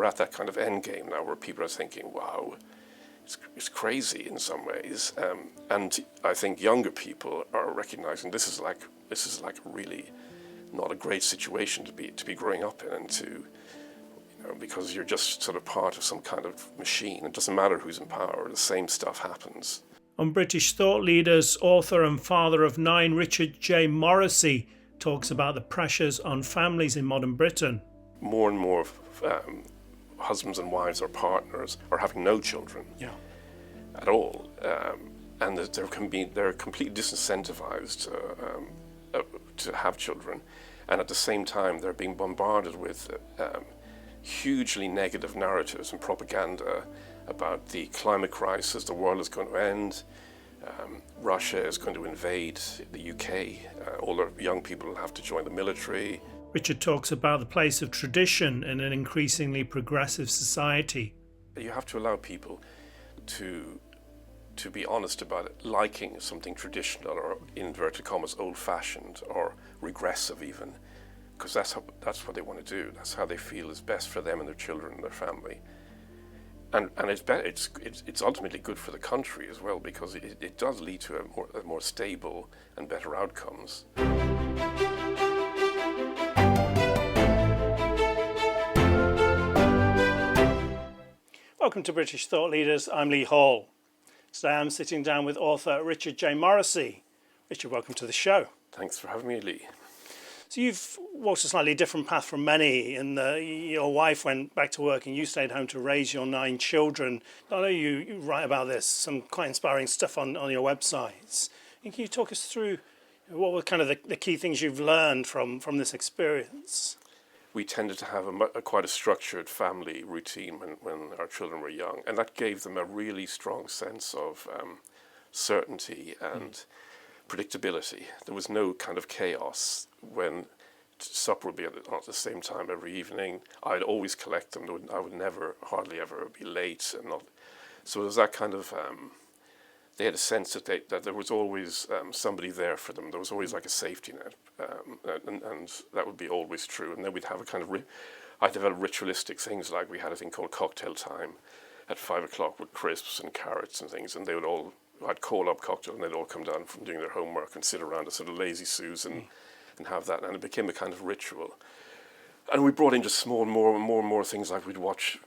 at that kind of end game now where people are thinking, wow, it's crazy in some ways. And I think younger people are recognizing this is like really not a great situation to be growing up in, and to, because you're just sort of part of some kind of machine. It doesn't matter who's in power, the same stuff happens. On British thought leaders, author and father of 9, Richard J. Morrissey, talks about the pressures on families in modern Britain. More and more husbands and wives or partners are having no children at all, and they're completely disincentivized to have children, and at the same time they're being bombarded with hugely negative narratives and propaganda about the climate crisis, the world is going to end, Russia is going to invade the UK, all the young people will have to join the military. Richard talks about the place of tradition in an increasingly progressive society. You have to allow people to be honest about it, liking something traditional or, in inverted commas, old-fashioned or regressive even, because that's what they want to do. That's how they feel is best for them and their children and their family. And it's ultimately good for the country as well, because it does lead to a more stable and better outcomes. Welcome to British Thought Leaders. I'm Lee Hall. Today I'm sitting down with author Richard J. Morrissey. Richard, welcome to the show. Thanks for having me, Lee. So you've walked a slightly different path from many, and your wife went back to work and you stayed home to raise your 9 children. I know you write about this, some quite inspiring stuff on your websites. And can you talk us through what were kind of the key things you've learned from this experience? We tended to have quite a structured family routine when our children were young, and that gave them a really strong sense of certainty and predictability. There was no kind of chaos when supper would be at the same time every evening. I'd always collect them. I would hardly ever be late, and not. So there was that kind of. They had a sense that there was always somebody there for them. There was always like a safety net, and that would be always true. And then we'd have a kind of. I developed ritualistic things, like we had a thing called cocktail time at 5 o'clock with crisps and carrots and things, and they would all. I'd call up cocktail, and they'd all come down from doing their homework and sit around a sort of lazy Susan and have that, and it became a kind of ritual. And we brought in just more and more things, like we'd watch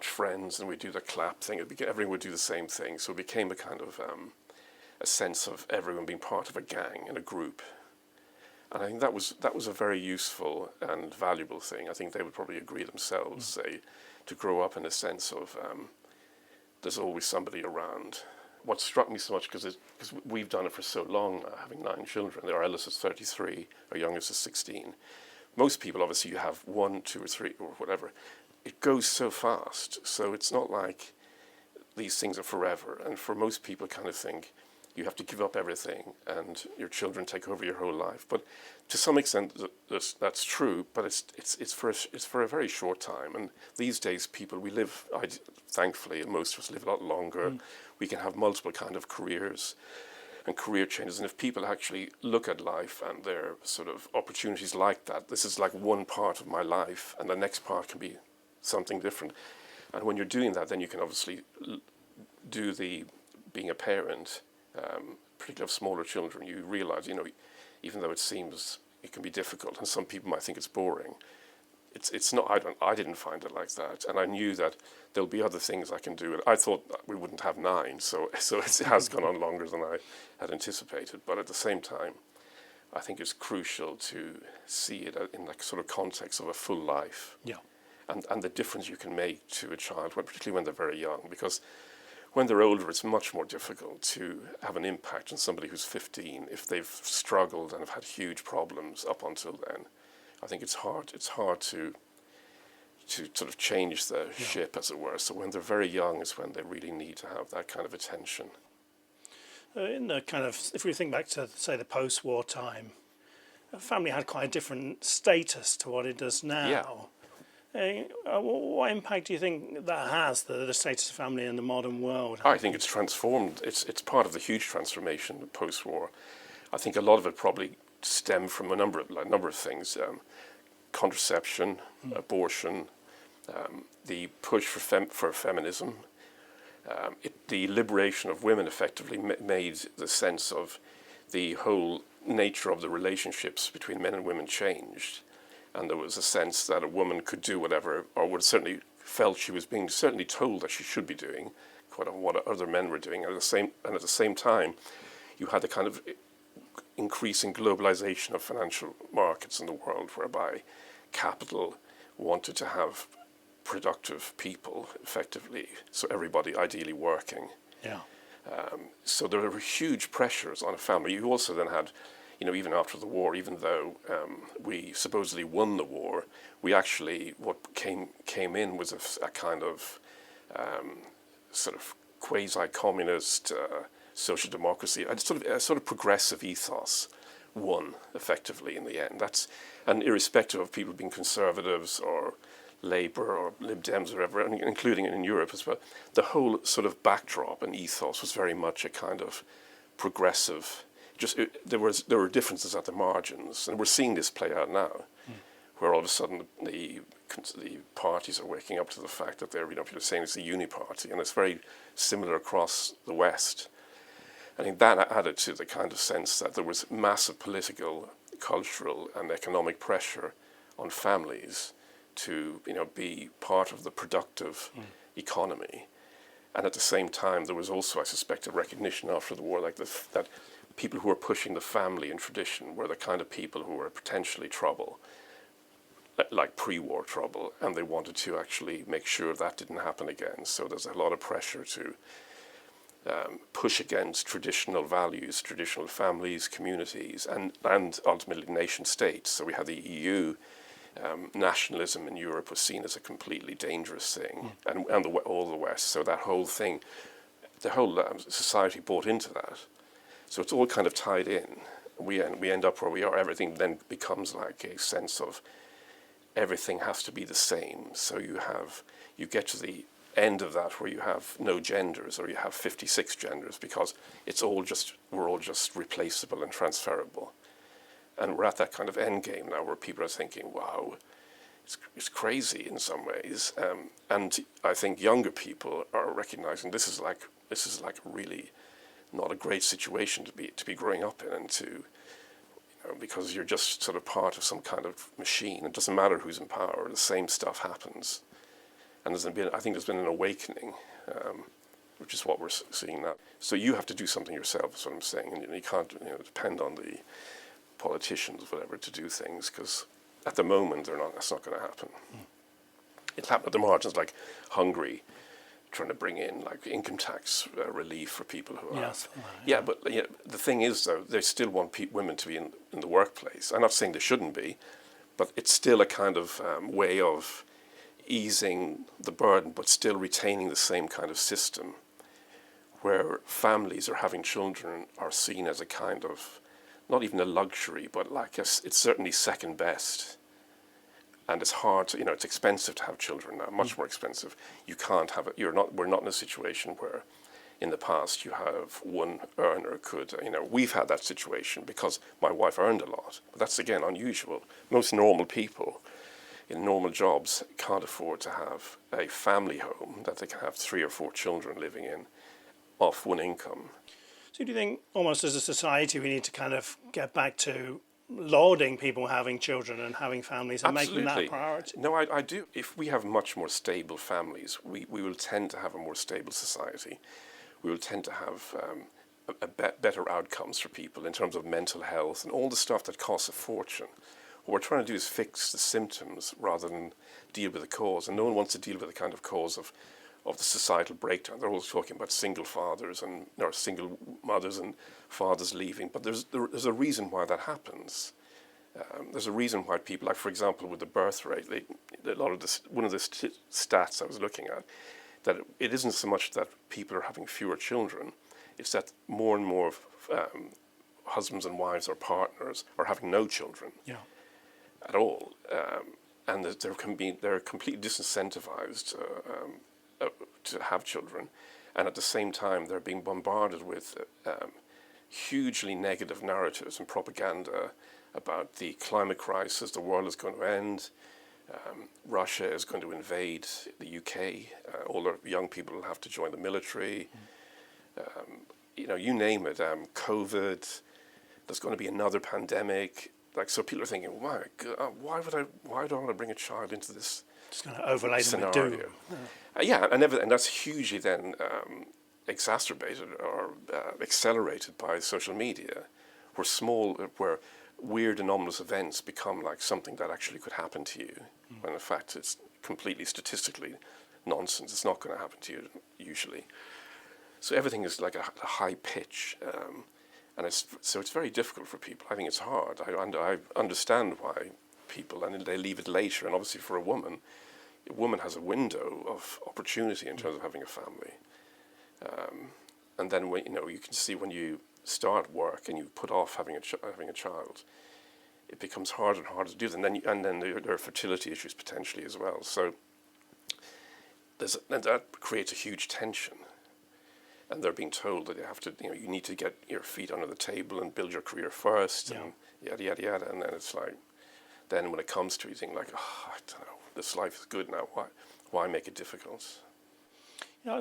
Friends, and we'd do the clap thing. Everyone would do the same thing, so it became a kind of a sense of everyone being part of a gang and a group. And I think that was a very useful and valuable thing. I think they would probably agree themselves, say, to grow up in a sense of there's always somebody around. What struck me so much, because we've done it for so long, having 9 children. Our eldest is 33, our youngest is 16. Most people, obviously, you have 1, 2, or 3, or whatever. It goes so fast, so it's not like these things are forever. And for most people, kind of think you have to give up everything, and your children take over your whole life. But to some extent, that's true. But it's for a very short time. And these days, people thankfully, and most of us live a lot longer. We can have multiple kind of careers and career changes. And if people actually look at life and their sort of opportunities like that, this is like one part of my life, and the next part can be something different. And when you're doing that, then you can obviously do being a parent, particularly of smaller children. You realize, even though it seems it can be difficult, and some people might think it's boring, it's not. I didn't find it like that, and I knew that there'll be other things I can do. I thought we wouldn't have 9, so it has gone on longer than I had anticipated. But at the same time, I think it's crucial to see it in that sort of context of a full life, and the difference you can make to a child, particularly when they're very young, because when they're older, it's much more difficult to have an impact on somebody who's 15 if they've struggled and have had huge problems up until then. I think it's hard to sort of change the ship, as it were. So when they're very young is when they really need to have that kind of attention. In the kind of, if we think back to, say, the post-war time, a family had quite a different status to what it does now. What impact do you think that has, the status of family in the modern world? I think it's transformed. It's part of the huge transformation post-war. I think a lot of it probably stemmed from a number of things: contraception, abortion, the push for feminism, the liberation of women effectively made the sense of the whole nature of the relationships between men and women changed. And there was a sense that a woman could do whatever, or would certainly felt she was being certainly told that she should be doing what other men were doing. And at the same time, you had a kind of increasing globalization of financial markets in the world, whereby capital wanted to have productive people, effectively, so everybody ideally working. Yeah. So there were huge pressures on a family. You also then had, even after the war, even though we supposedly won the war, we actually, what came in was a kind of sort of quasi-communist social democracy, a sort of progressive ethos won effectively in the end. And irrespective of people being conservatives or Labour or Lib Dems or whatever, including in Europe as well, the whole sort of backdrop and ethos was very much a kind of progressive. There were differences at the margins, and we're seeing this play out now, where all of a sudden the parties are waking up to the fact that they're, people are saying it's a uniparty, and it's very similar across the West. I think that added to the kind of sense that there was massive political, cultural, and economic pressure on families to, be part of the productive economy. And at the same time, there was also, I suspect, a recognition after the war, that people who were pushing the family and tradition were the kind of people who were potentially trouble, like pre-war trouble, and they wanted to actually make sure that didn't happen again. So there's a lot of pressure to push against traditional values, traditional families, communities, and ultimately nation states. So we had the EU. Nationalism in Europe was seen as a completely dangerous thing, and all the West. So that whole thing, the whole society bought into that. So it's all kind of tied in. We end up where we are. Everything then becomes like a sense of everything has to be the same. So you get to the end of that where you have no genders, or you have 56 genders, because we're all just replaceable and transferable. And we're at that kind of end game now where people are thinking, wow, it's crazy in some ways. And I think younger people are recognizing this is like really not a great situation to be growing up in, and because you're just sort of part of some kind of machine. It doesn't matter who's in power, the same stuff happens. And I think there's been an awakening, which is what we're seeing now. So you have to do something yourself, is what I'm saying, and you can't depend on the politicians, whatever, to do things, because at the moment that's not going to happen. It happened at the margins, like Hungary trying to bring in like income tax relief for people who are but the thing is, though, they still want women to be in the workplace. I'm not saying they shouldn't be, but it's still a kind of way of easing the burden, but still retaining the same kind of system where families or having children are seen as a kind of, not even a luxury, but it's certainly second best. And it's hard to, it's expensive to have children now, much more expensive. You can't have it. We're not in a situation where in the past you have one earner could, we've had that situation because my wife earned a lot. But that's, again, unusual. Most normal people in normal jobs can't afford to have a family home that they can have 3 or 4 children living in off one income. So do you think, almost as a society, we need to kind of get back to lauding people having children and having families and Absolutely. making that a priority? No, I do. If we have much more stable families, we will tend to have a more stable society. We will tend to have better outcomes for people in terms of mental health and all the stuff that costs a fortune. What we're trying to do is fix the symptoms rather than deal with the cause. And no one wants to deal with the kind of cause of the societal breakdown. They're always talking about single fathers or single mothers and fathers leaving. But there's a reason why that happens. There's a reason why people, like for example with the birth rate, one of the stats I was looking at, that it isn't so much that people are having fewer children, it's that more and more husbands and wives or partners are having no children at all. And that they're completely disincentivized to have children, and at the same time they're being bombarded with hugely negative narratives and propaganda about the climate crisis, the world is going to end, Russia is going to invade the UK. All the young people will have to join the military. You name it. COVID. There's going to be another pandemic. Like, so people are thinking, why do I want to bring a child into this Just going to overlay them with scenario? doom. And that's hugely then exacerbated or accelerated by social media, where weird anomalous events become like something that actually could happen to you, when in fact it's completely statistically nonsense. It's not going to happen to you usually. So everything is like a high pitch, and it's very difficult for people. I think it's hard. I understand why people, and they leave it later. And obviously for a woman has a window of opportunity in terms of having a family. And then you can see when you start work and you put off having a child, it becomes harder and harder to do that. And then there are fertility issues potentially as well. So that creates a huge tension. And they're being told that you need to get your feet under the table and build your career first, and yada yada yada. And then it's like, then when it comes to it, you think like, I don't know, this life is good now. Why make it difficult?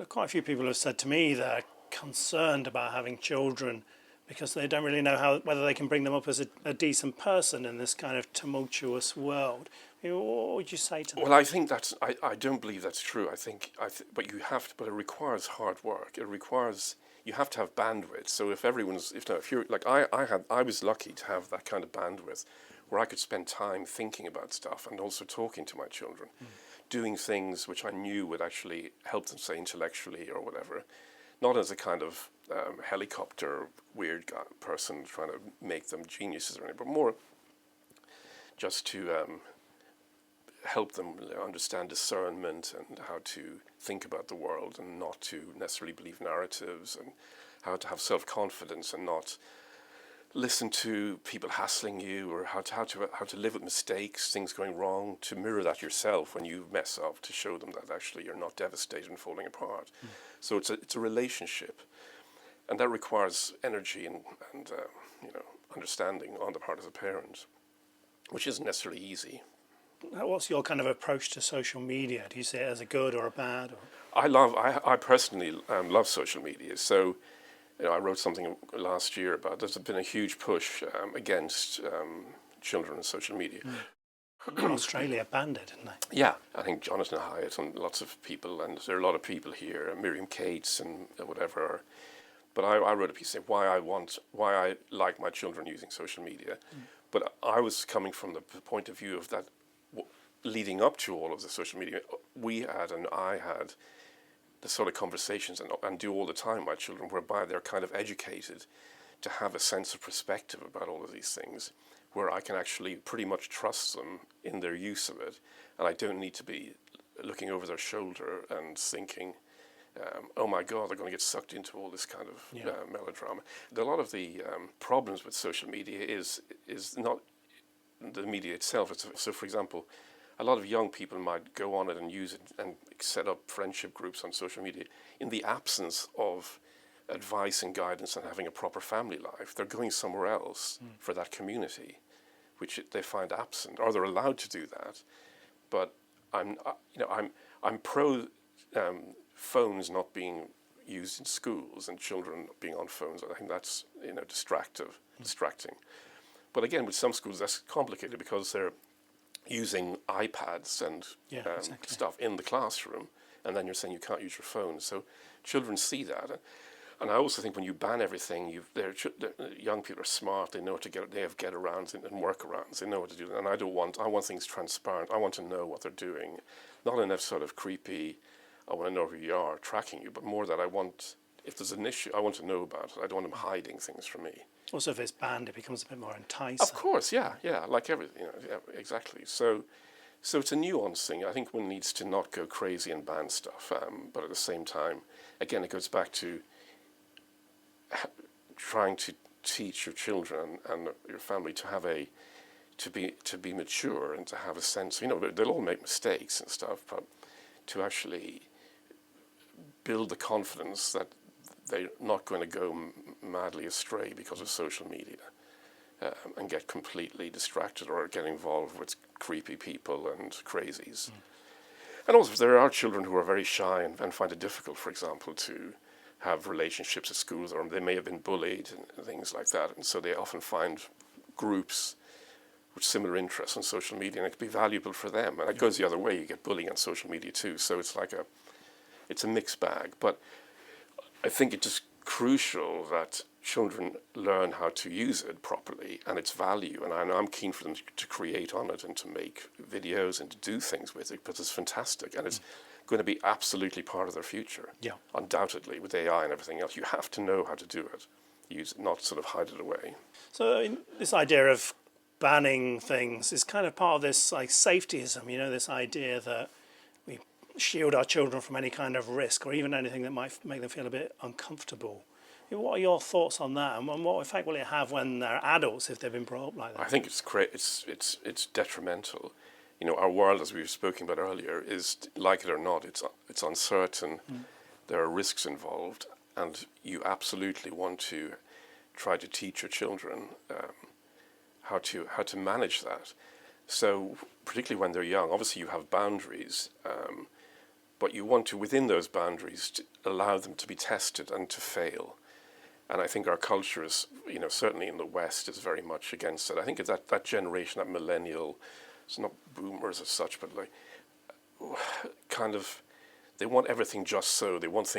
Quite a few people have said to me they're concerned about having children because they don't really know whether they can bring them up as a decent person in this kind of tumultuous world. What would you say to them? Well, I think I don't believe that's true. But it requires hard work. You have to have bandwidth. So if you're like I was lucky to have that kind of bandwidth where I could spend time thinking about stuff and also talking to my children, doing things which I knew would actually help them, say, intellectually or whatever. Not as a kind of helicopter weird person trying to make them geniuses or anything, but more just to help them understand discernment and how to think about the world and not to necessarily believe narratives, and how to have self-confidence and not listen to people hassling you, or how to live with mistakes, things going wrong, to mirror that yourself when you mess up, to show them that actually you're not devastated and falling apart. So it's a relationship, and that requires energy and understanding on the part of the parent, which isn't necessarily easy. What's your kind of approach to social media? Do you see it as a good or a bad? I personally love social media. So I wrote something last year about there's been a huge push against children on social media. Australia banned it, didn't they? Yeah, I think Jonathan Hyatt and lots of people, and there are a lot of people here, Miriam Cates and whatever. But I wrote a piece saying why I like my children using social media. But I was coming from the point of view of that leading up to all of the social media, I had the sort of conversations and do all the time with my children, whereby they're kind of educated to have a sense of perspective about all of these things, where I can actually pretty much trust them in their use of it, and I don't need to be looking over their shoulder and thinking, oh my God, they're going to get sucked into all this kind of melodrama. A lot of the problems with social media is not the media itself. So, for example, a lot of young people might go on it and use it and set up friendship groups on social media in the absence of advice and guidance and having a proper family life. They're going somewhere else for that community, which they find absent, or they're allowed to do that. But I'm pro phones not being used in schools and children being on phones. I think that's distracting. But again, with some schools that's complicated because they're using iPads and stuff in the classroom, and then you're saying you can't use your phone. So children see that, and I also think when you ban everything, young people are smart. They know they have get-arounds and workarounds. They know what to do, and I want things transparent. I want to know what they're doing, not in a sort of creepy, I want to know who you are, tracking you, but more that if there's an issue, I want to know about it. I don't want them hiding things from me. Also, if it's banned, it becomes a bit more enticing. Of course, yeah, like everything, exactly. So it's a nuanced thing. I think one needs to not go crazy and ban stuff, but at the same time, again, it goes back to trying to teach your children and your family to be mature and to have a sense. They'll all make mistakes and stuff, but to actually build the confidence that they're not going to go madly astray because of social media and get completely distracted or get involved with creepy people and crazies. And also there are children who are very shy and find it difficult, for example, to have relationships at schools, or they may have been bullied and things like that. And so they often find groups with similar interests on social media, and it can be valuable for them. And it goes the other way. You get bullying on social media too. So it's like it's a mixed bag. But I think it's just crucial that children learn how to use it properly and its value. And I'm keen for them to create on it and to make videos and to do things with it, because it's fantastic. And it's going to be absolutely part of their future. Yeah. Undoubtedly, with AI and everything else. You have to know how to do it. Use it, not sort of hide it away. So this idea of banning things is kind of part of this like safetyism, this idea that we shield our children from any kind of risk or even anything that might make them feel a bit uncomfortable. What are your thoughts on that, and what effect will it have when they're adults if they've been brought up like that? I think it's detrimental. Our world, as we were speaking about earlier, is, like it or not, it's uncertain. There are risks involved, and you absolutely want to try to teach your children how to manage that. So particularly when they're young, obviously you have boundaries, but you want to, within those boundaries, to allow them to be tested and to fail. And I think our culture is, certainly in the West, is very much against it. I think that generation, that millennial, it's not boomers as such, but like kind of, they want everything just so. They want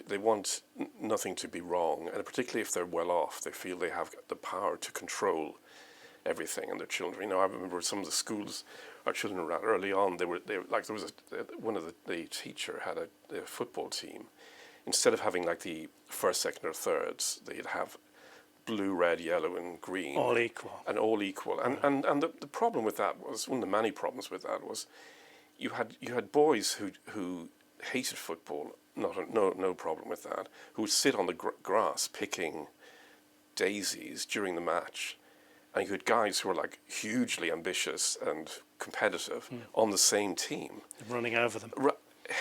they want nothing to be wrong. And particularly if they're well off, they feel they have the power to control everything and their children. I remember some of the schools our children were at early on, they were like, there was one of the teacher had a football team. Instead of having like the first, second, or thirds, they'd have blue, red, yellow, and green. All equal. And all equal. And the problem with that was, one of the many problems with that was, you had boys who hated football, no problem with that, who would sit on the grass picking daisies during the match. And you had guys who were like hugely ambitious and competitive on the same team. Running over them.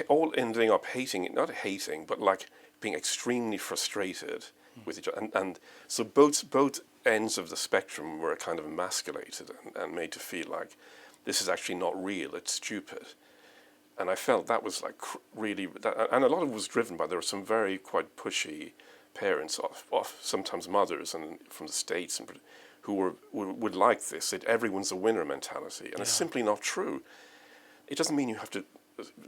All ending up not hating, but like being extremely frustrated with each other. And so both ends of the spectrum were kind of emasculated and made to feel like this is actually not real, it's stupid. And I felt that was like really, and a lot of it was driven by, there were some very quite pushy parents, off sometimes mothers and from the States, and who would like this, that everyone's a winner mentality. And it's simply not true. It doesn't mean you have to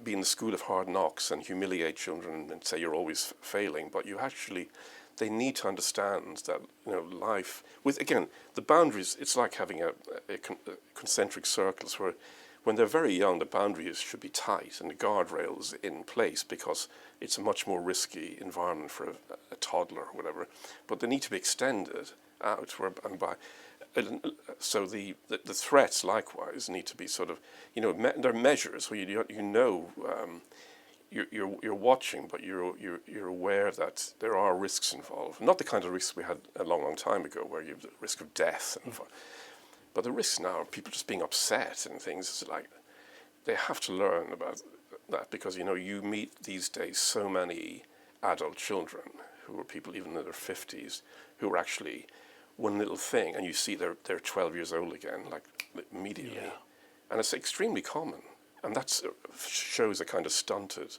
be in the school of hard knocks and humiliate children and say you're always failing, but they need to understand that life, with again the boundaries, it's like having a concentric circles where when they're very young the boundaries should be tight and the guardrails in place, because it's a much more risky environment for a toddler or whatever, but they need to be extended out so the threats likewise need to be sort of, there are measures where you're watching, but you're aware that there are risks involved. Not the kind of risks we had a long time ago, where you have the risk of death, but the risks now of people just being upset and things. Is like they have to learn about that, because you meet these days so many adult children who are people even in their 50s who are actually one little thing, and you see they're 12 years old again, like immediately. Yeah. And it's extremely common. And that shows a kind of stunted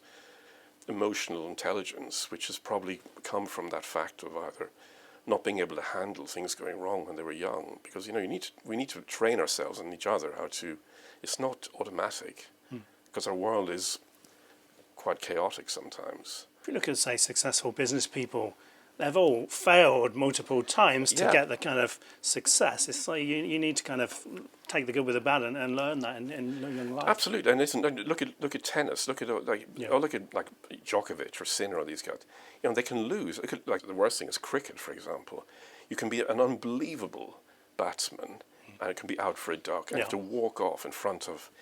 emotional intelligence, which has probably come from that fact of either not being able to handle things going wrong when they were young. Because, we need to train ourselves and each other how to, it's not automatic, because our world is quite chaotic sometimes. If you look at, say, successful business people, they've all failed multiple times to get the kind of success. It's like you need to kind of take the good with the bad and learn that in young life. Absolutely, and look at tennis. Look at like Djokovic or Sinner or these guys. They can lose. Like the worst thing is cricket, for example. You can be an unbelievable batsman, and it can be out for a duck, and you have to walk off in front of,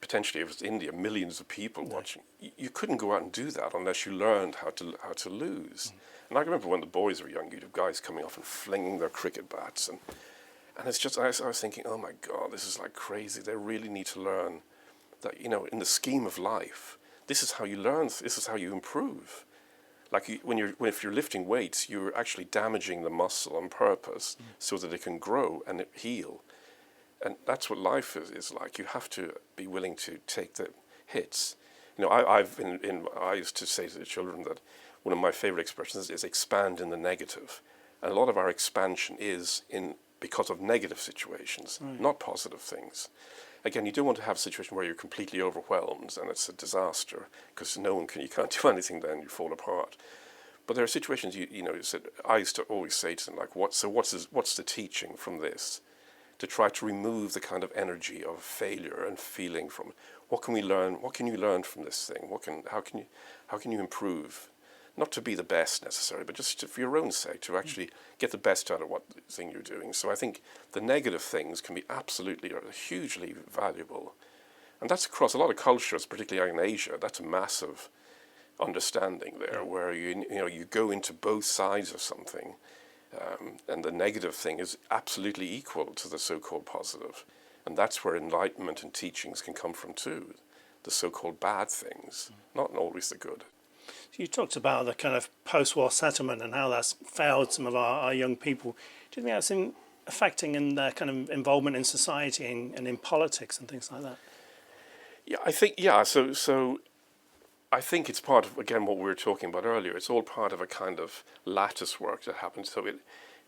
potentially if it's India, millions of people watching. You couldn't go out and do that unless you learned how to lose. And I remember when the boys were young, you'd have guys coming off and flinging their cricket bats, and it's just, I was thinking, oh my God, this is like crazy. They really need to learn that, in the scheme of life, this is how you learn, this is how you improve. Like if you're lifting weights, you're actually damaging the muscle on purpose so that it can grow and heal. And that's what life is like. You have to be willing to take the hits. I used to say to the children that one of my favorite expressions is expand in the negative. And a lot of our expansion is because of negative situations, not positive things. Again, you don't want to have a situation where you're completely overwhelmed and it's a disaster, because you can't do anything then, you fall apart. But there are situations, I used to always say to them, like, what's the teaching from this? To try to remove the kind of energy of failure and feeling from what can we learn? What can you learn from this thing? How can you improve? Not to be the best necessarily, but just for your own sake, to actually get the best out of what thing you're doing. So I think the negative things can be absolutely hugely valuable, and that's across a lot of cultures, particularly in Asia. That's a massive understanding there, where you go into both sides of something. And the negative thing is absolutely equal to the so-called positive. And that's where enlightenment and teachings can come from too. The so-called bad things, not always the good. You talked about the kind of post-war settlement and how that's failed some of our young people. Do you think that's affecting in their kind of involvement in society and in politics and things like that? Yeah, I think, so I think it's part of, again, what we were talking about earlier. It's all part of a kind of lattice work that happens. So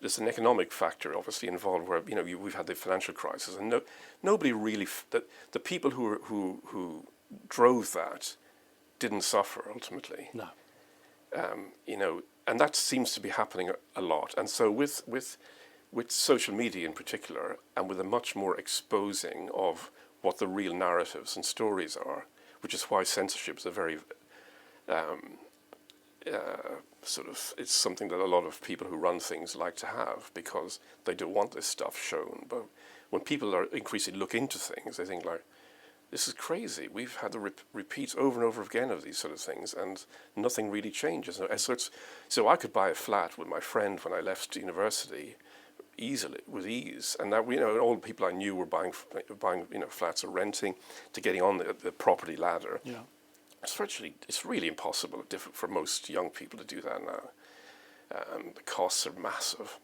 there's an economic factor obviously involved, where we've had the financial crisis, and nobody really the people who drove that didn't suffer ultimately. No. And that seems to be happening a lot. And so with social media in particular, and with a much more exposing of what the real narratives and stories are, which is why censorship is a very it's something that a lot of people who run things like to have, because they don't want this stuff shown. But when people are increasingly look into things, they think like, this is crazy. We've had the repeats over and over again of these sort of things, and nothing really changes. So I could buy a flat with my friend when I left university with ease, and that all the people I knew were buying flats or renting, to getting on the property ladder. Yeah. It's really impossible for most young people to do that now. The costs are massive,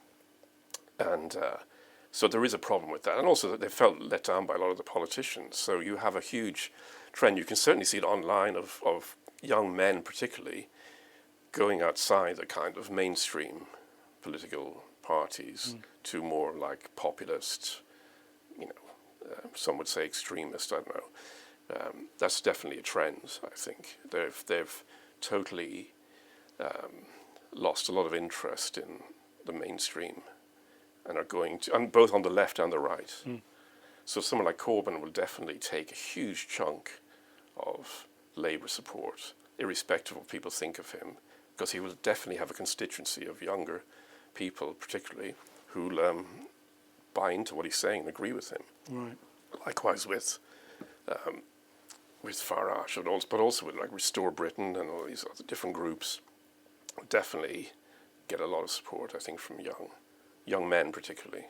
and so there is a problem with that. And also that they felt let down by a lot of the politicians. So you have a huge trend. You can certainly see it online of young men particularly going outside the kind of mainstream political parties to more like populist, some would say extremist, I don't know. That's definitely a trend, I think. They've totally lost a lot of interest in the mainstream, and are going to, and both on the left and the right. So someone like Corbyn will definitely take a huge chunk of Labour support, irrespective of what people think of him, because he will definitely have a constituency of younger people, particularly, who'll buy into what he's saying and agree with him. Right. Likewise with Farage, but also with like Restore Britain and all these other different groups, definitely get a lot of support, I think, from young men particularly.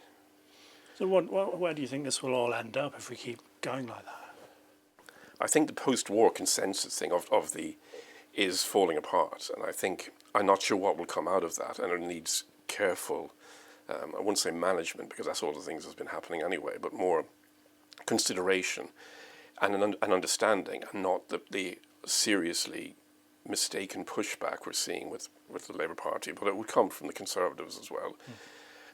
So where do you think this will all end up if we keep going like that? I think the post-war consensus thing is falling apart, and I think I'm not sure what will come out of that, and it needs careful, I wouldn't say management, because that's all the things that's been happening anyway, but more consideration and an understanding, and not the seriously mistaken pushback we're seeing with the Labour Party, but it would come from the Conservatives as well.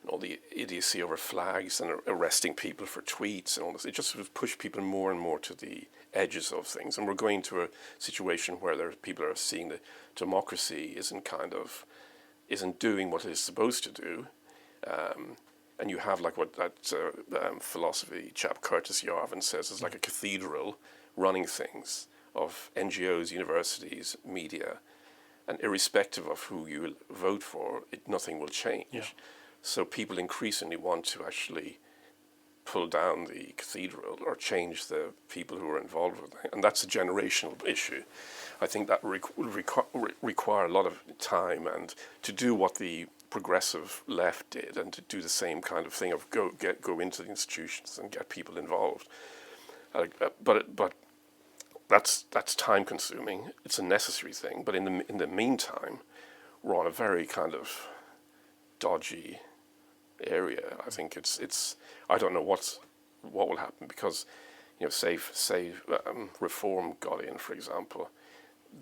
And all the idiocy over flags and arresting people for tweets and all this, it just would push people more and more to the edges of things. And we're going to a situation where people are seeing that democracy isn't doing what it is supposed to do. And you have like what that philosophy chap Curtis Yarvin says is like a cathedral running things of NGOs, universities, media, and irrespective of who you vote for, nothing will change. Yeah. So people increasingly want to actually pull down the cathedral or change the people who are involved with it. And that's a generational issue. I think that will require a lot of time, and to do what the progressive left did, and to do the same kind of thing of go into the institutions and get people involved. But that's time consuming. It's a necessary thing. But in the meantime, we're on a very kind of dodgy area. I think it's I don't know what will happen, because say Reform got in, for example,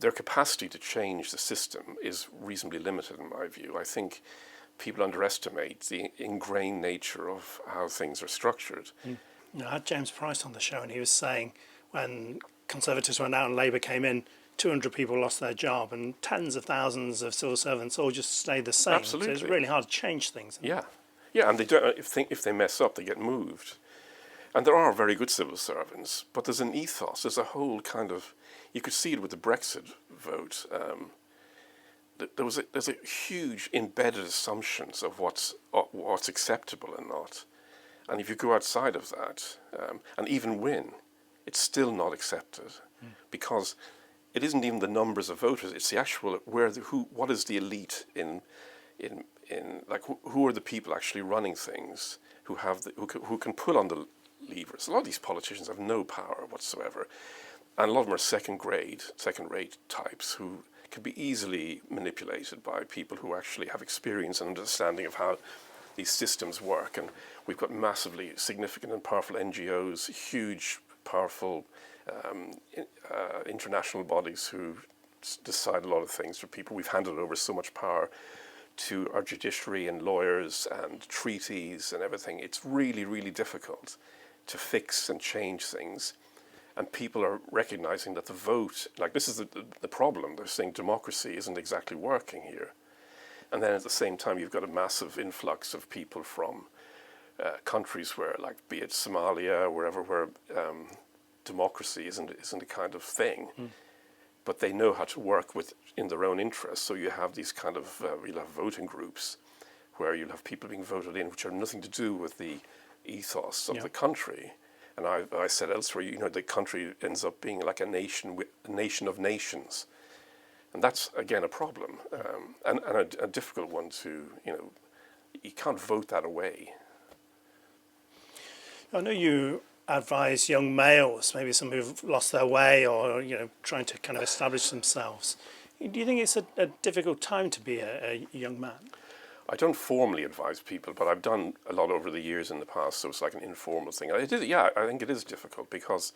their capacity to change the system is reasonably limited in my view. I think people underestimate the ingrained nature of how things are structured. I had James Price on the show, and he was saying when Conservatives went out and Labour came in, 200 people lost their job, and tens of thousands of civil servants all just stayed the same. Absolutely. So it's really hard to change things. Yeah, and they don't. If they mess up, they get moved. And there are very good civil servants, but there's an ethos. There's a whole kind of. You could see it with the Brexit vote. There's a huge embedded assumptions of what's acceptable and not. And if you go outside of that and even win, it's still not accepted because it isn't even the numbers of voters. It's the actual what is the elite in like who are the people actually running things who can pull on the levers. A lot of these politicians have no power whatsoever, and a lot of them are second-rate types who can be easily manipulated by people who actually have experience and understanding of how these systems work. And we've got massively significant and powerful NGOs, huge, powerful international bodies who decide a lot of things for people. We've handed over so much power to our judiciary and lawyers and treaties and everything. It's really, really difficult to fix and change things. And people are recognizing that the vote, like this is the problem. They're saying democracy isn't exactly working here. And then at the same time, you've got a massive influx of people from countries where, like, be it Somalia, wherever, where democracy isn't a kind of thing. But they know how to work in their own interests. So you have these kind of, you'll have voting groups where you'll have people being voted in which have nothing to do with the ethos of the country. And I said elsewhere, the country ends up being like a nation of nations. And that's, again, a problem, and a difficult one to, you can't vote that away. I know you advise young males, maybe some who've lost their way or, trying to kind of establish themselves. Do you think it's a difficult time to be a young man? I don't formally advise people, but I've done a lot over the years in the past, so it's like an informal thing. I think it is difficult because,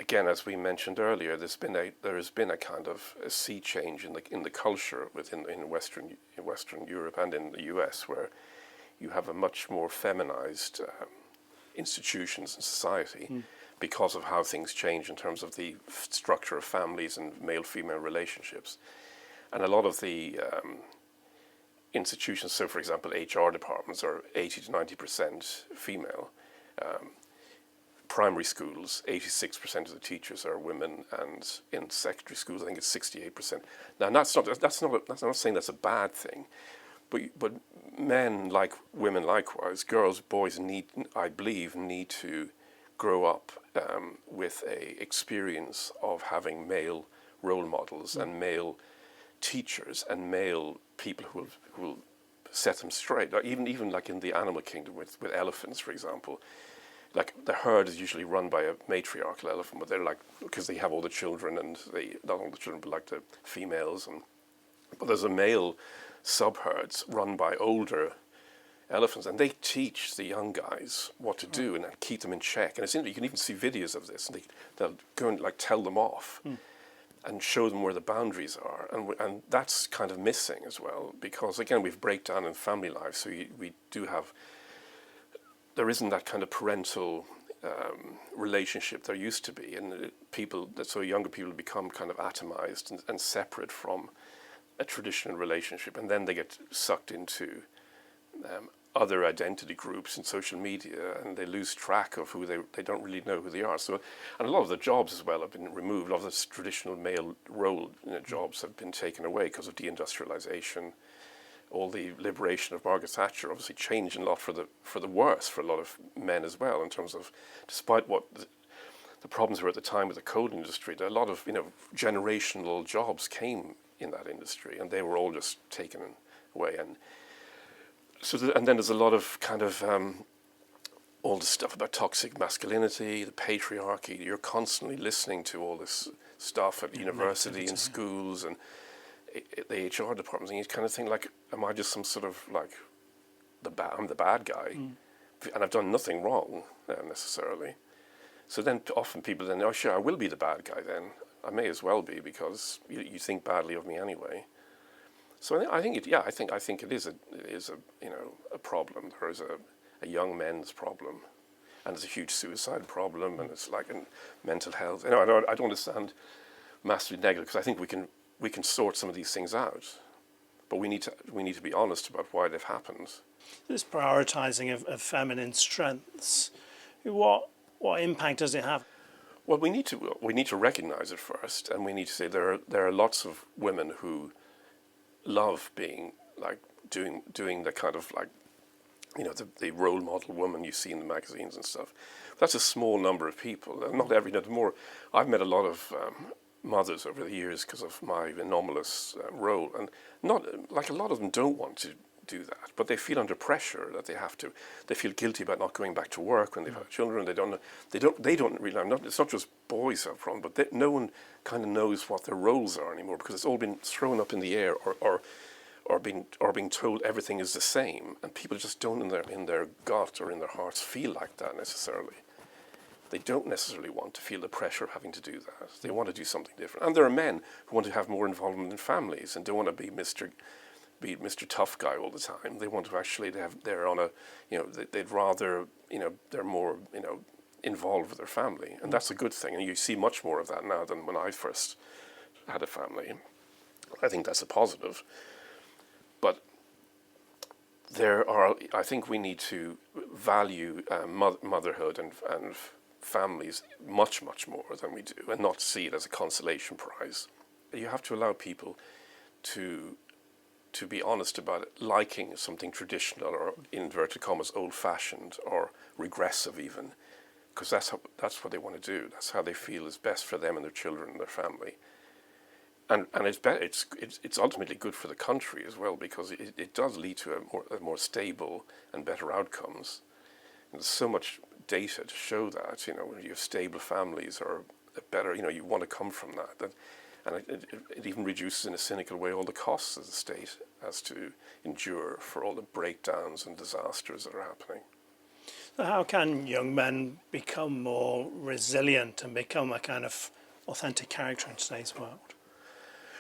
again, as we mentioned earlier, there has been a kind of a sea change in the culture in Western Europe and in the US, where you have a much more feminized institutions and society because of how things change in terms of the structure of families and male-female relationships, and a lot of the institutions. So, for example, HR departments are 80 to 90% female. Primary schools, 86% of the teachers are women, and in secondary schools, I think it's 68%. Now, that's not saying that's a bad thing, but men, like women, likewise, girls, boys I believe, need to grow up with a experience of having male role models and male teachers and male people who will set them straight. Like even like in the animal kingdom with elephants, for example. Like the herd is usually run by a matriarchal elephant, but they're like, because they have all the children, and not all the children, but like the females, but there's a male subherds run by older elephants, and they teach the young guys what to do and keep them in check. And it's you can even see videos of this, and they'll go and like tell them off and show them where the boundaries are, and that's kind of missing as well, because again we've breakdown in family life, so we do have. There isn't that kind of parental relationship there used to be, and so younger people become kind of atomized and separate from a traditional relationship, and then they get sucked into other identity groups in social media, and they lose track of who they don't really know who they are. So, and a lot of the jobs as well have been removed. A lot of the traditional male role jobs have been taken away because of deindustrialization. All the liberation of Margaret Thatcher obviously changed a lot for the worse for a lot of men as well, in terms of, despite what the problems were at the time with the coal industry, a lot of generational jobs came in that industry, and they were all just taken away. And so, and then there's a lot of kind of all the stuff about toxic masculinity, the patriarchy. You're constantly listening to all this stuff at university and schools and the HR departments, and you kind of think like, am I just some sort of like I'm the bad guy? and I've done nothing wrong necessarily. So then often people then, oh sure, I will be the bad guy then. I may as well be because you think badly of me anyway. So I think it is a problem. There is a young men's problem, and there's a huge suicide problem, and it's like in mental health. I don't understand massively negative because I think we can sort some of these things out, but we need to be honest about why they've happened. This prioritising of feminine strengths, what impact does it have? Well, we need to recognise it first, and we need to say there are lots of women who love being like doing the kind of like, the role model woman you see in the magazines and stuff. That's a small number of people. Not every. The more I've met a lot of mothers over the years because of my anomalous role, and not like a lot of them don't want to do that, but they feel under pressure that they have to. They feel guilty about not going back to work when they've had children. They don't really. It's not just boys who have problems, but no one kind of knows what their roles are anymore because it's all been thrown up in the air or being told everything is the same, and people just don't in their gut or in their hearts feel like that necessarily. They don't necessarily want to feel the pressure of having to do that. They want to do something different. And there are men who want to have more involvement in families and don't want to be Mr. Tough Guy all the time. They want to actually they're on a, they'd rather, they're more, involved with their family. And that's a good thing. And you see much more of that now than when I first had a family. I think that's a positive. But I think we need to value motherhood and families much, much more than we do, and not see it as a consolation prize. You have to allow people to be honest about it, liking something traditional or, in inverted commas, old-fashioned or regressive even, because that's what they want to do. That's how they feel is best for them and their children and their family. And it's ultimately good for the country as well, because it does lead to a more stable and better outcomes. And there's so much data to show that, when you have stable families or better, you want to come from that. And it even reduces in a cynical way all the costs that the state has to endure for all the breakdowns and disasters that are happening. So how can young men become more resilient and become a kind of authentic character in today's world?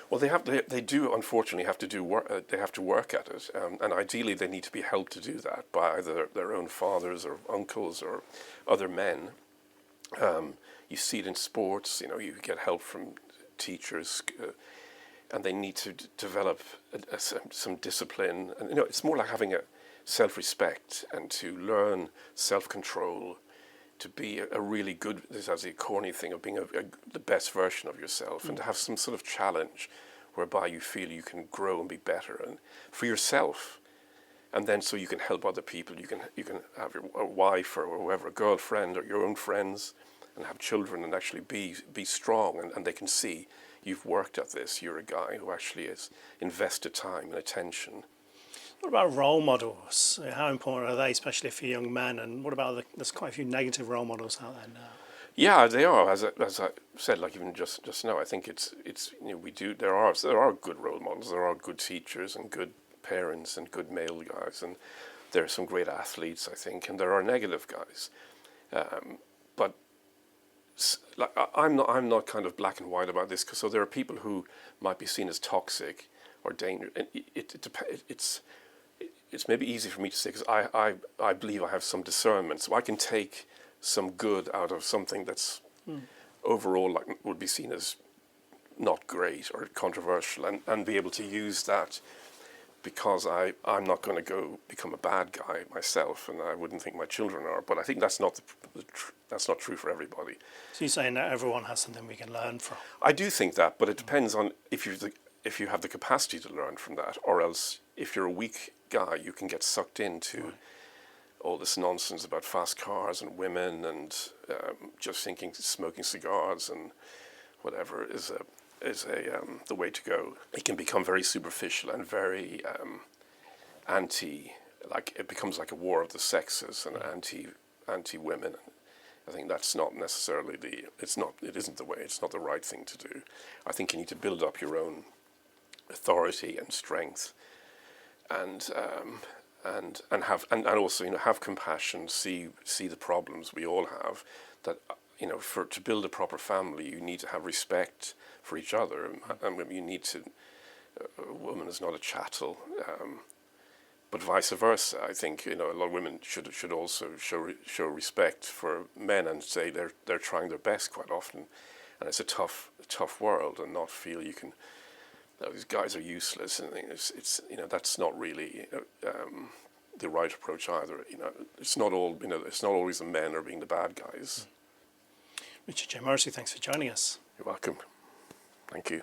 Well, they do unfortunately have to do work. They have to work at it, and ideally they need to be helped to do that by either their own fathers or uncles or other men. You see it in sports. You get help from teachers, and they need to develop some discipline. And it's more like having a self-respect and to learn self-control, to be a really good, this is a corny thing of being the best version of yourself, and to have some sort of challenge whereby you feel you can grow and be better, and for yourself, and then so you can help other people. You can have a wife or whoever, a girlfriend or your own friends, and have children and actually be strong, and they can see you've worked at this. You're a guy who actually has invested time and attention. What about role models? How important are they, especially for young men? And what about there's quite a few negative role models out there now? Yeah, they are. As I said, like even just now, I think it's there are good role models. There are good teachers and good parents and good male guys, and there are some great athletes, I think, and there are negative guys. But like I'm not kind of black and white about this, because so there are people who might be seen as toxic or dangerous. And it's maybe easy for me to say, because I believe I have some discernment, so I can take some good out of something that's overall like would be seen as not great or controversial, and be able to use that, because I'm not going to go become a bad guy myself, and I wouldn't think my children are. But I think that's not that's not true for everybody. So you're saying that everyone has something we can learn from? I do think that, but it depends on if you have the capacity to learn from that, or else if you're a weak guy, you can get sucked into all this nonsense about fast cars and women and just thinking smoking cigars and whatever is the way to go. It can become very superficial and very it becomes like a war of the sexes and anti women. I think that's not necessarily it isn't the way. It's not the right thing to do. I think you need to build up your own authority and strength, and and also, you know, have compassion, see the problems we all have. That, you know, to build a proper family, you need to have respect for each other, and you need to. A woman is not a chattel, but vice versa. I think, you know, a lot of women should also show respect for men and say they're trying their best quite often, and it's a tough world, and not feel you can. These guys are useless, and it's you know, that's not really the right approach either. You know, it's not always the men are being the bad guys. Richard J. Morrissey, thanks for joining us. You're welcome. Thank you.